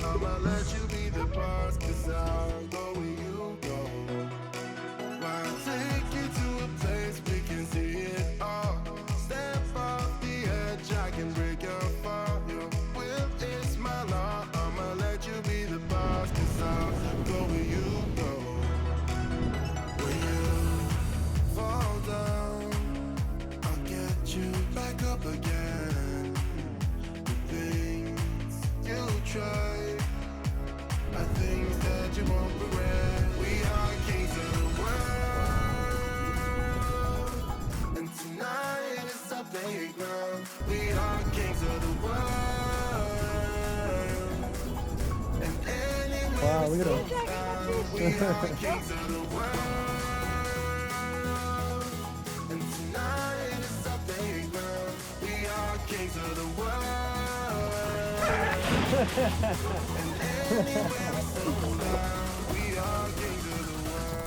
I'ma let you be the boss, 'cause I'll go where you go. I'll take you to a place we can see it all. Step off the edge, I can break your fall. Your will is my law. I'ma let you be the boss, 'cause I'll go where you go. When you fall down, I'll get you back up again. The things you try are things that you won't regret. We are kings of the world, and tonight is our playground. We are kings of the world, and anywhere we go down, we are kings of the world, and tonight is our playground. We are kings of the world, and anywhere we go down, we are kings of the world.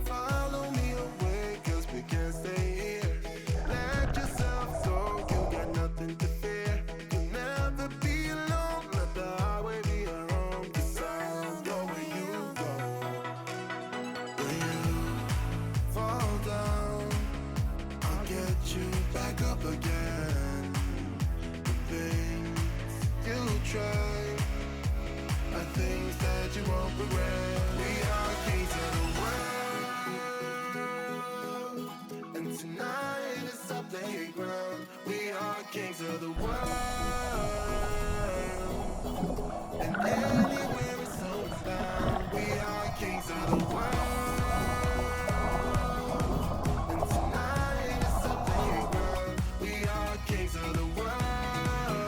Follow me away, 'cause we can't stay here. Let yourself go, you got nothing to fear. You'll never be alone, let the highway be your home, 'cause I'll go where you go. When you fall down, I'll get you back up again. The things you try are things that you won't regret. We are kings of the world, and tonight is our playground. We are kings of the world, and anywhere it's soul found. We are kings of the world, and tonight is our playground. We are kings of the world,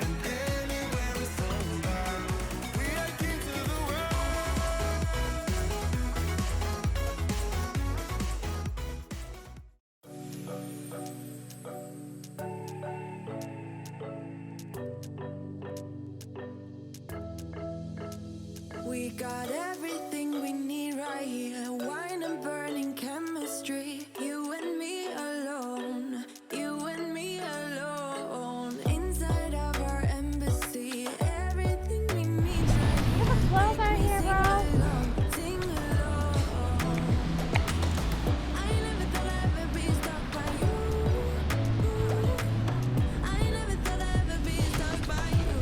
and anywhere it's soul found. We are kings of the We got everything we need right here. Wine and burning chemistry. You and me alone. You and me alone. Inside of our embassy. Everything we need right here. Slow down here, bro. Sing along. I never thought I'd ever be stuck by you. I never thought I'd ever be stuck by you.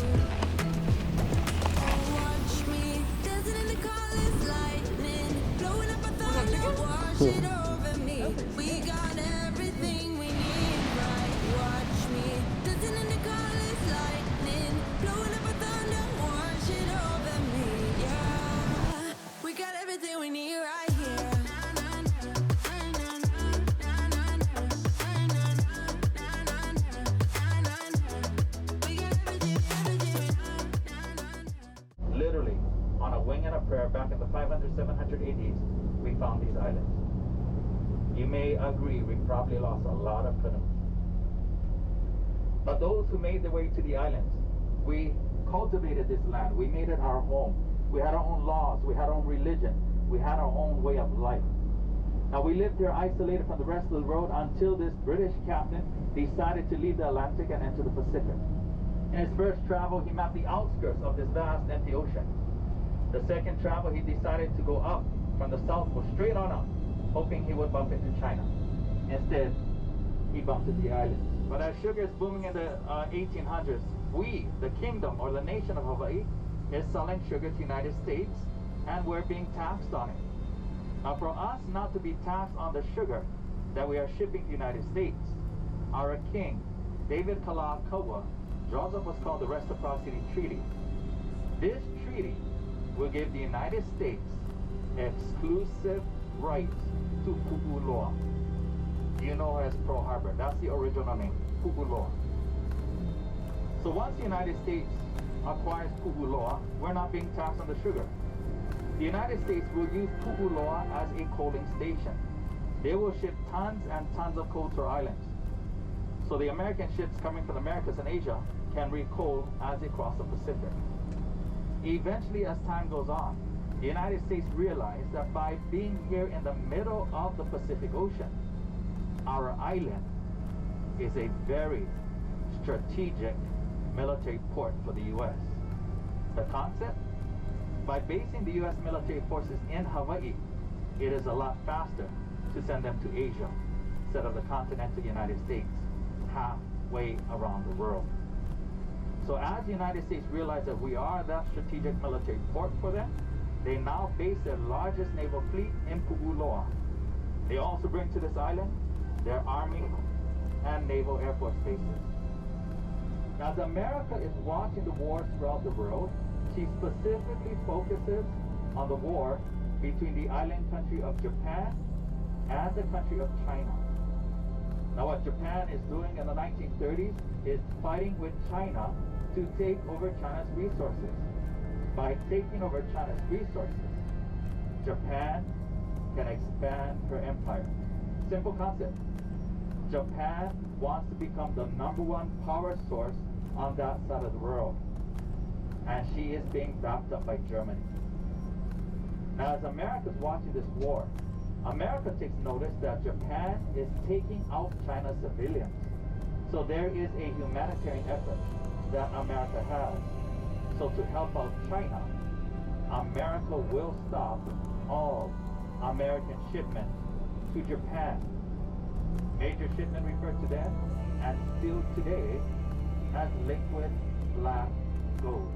Watch me dancing in the colors, lightning blowing up a thunder, wash it over me. We got everything we need, right? Watch me dancing in the colors, lightning blowing up a thunder, wash it over me. Yeah, we got everything we need right here. We got everything. Literally, on a wing and a prayer back in the 500, 700 ADs, we found these islands. You may agree we probably lost a lot of canoes. But those who made their way to the islands, we cultivated this land. We made it our home. We had our own laws. We had our own religion. We had our own way of life. Now we lived here isolated from the rest of the world until this British captain decided to leave the Atlantic and enter the Pacific. In his first travel, he mapped the outskirts of this vast empty ocean. The second travel, he decided to go up from the south, go straight on up, hoping he would bump into China. Instead, he bumped into the islands. But as sugar is booming in the 1800s, we, the kingdom or the nation of Hawaii, is selling sugar to the United States, and we're being taxed on it. Now for us not to be taxed on the sugar that we are shipping to the United States, our king, David Kalakaua, draws up what's called the Reciprocity Treaty. This treaty will give the United States exclusive rights to Pu'uloa. You know her as Pearl Harbor. That's the original name, Pu'uloa. So once the United States acquires pu'uloa, we're not being taxed on the sugar. The United States will use pu'uloa as a coaling station. They will ship tons and tons of coal to our islands. So the American ships coming from the Americas and Asia can recoal as they cross the Pacific. Eventually, as time goes on, the United States realized that by being here in the middle of the Pacific Ocean, our island is a very strategic military port for the U.S. The concept? By basing the U.S. military forces in Hawaii, it is a lot faster to send them to Asia instead of the continental United States, halfway around the world. So as the United States realized that we are that strategic military port for them, they now base their largest naval fleet in Pu'uloa. They also bring to this island their Army and Naval Air Force bases. As America is watching the wars throughout the world, she specifically focuses on the war between the island country of Japan and the country of China. Now what Japan is doing in the 1930s is fighting with China to take over China's resources. By taking over China's resources, Japan can expand her empire. Simple concept. Japan wants to become the #1 power source on that side of the world. And she is being backed up by Germany. Now as America's watching this war, America takes notice that Japan is taking out China's civilians. So there is a humanitarian effort that America has. So to help out China, America will stop all American shipments to Japan. Major shipment referred to them, and still today, as liquid black gold.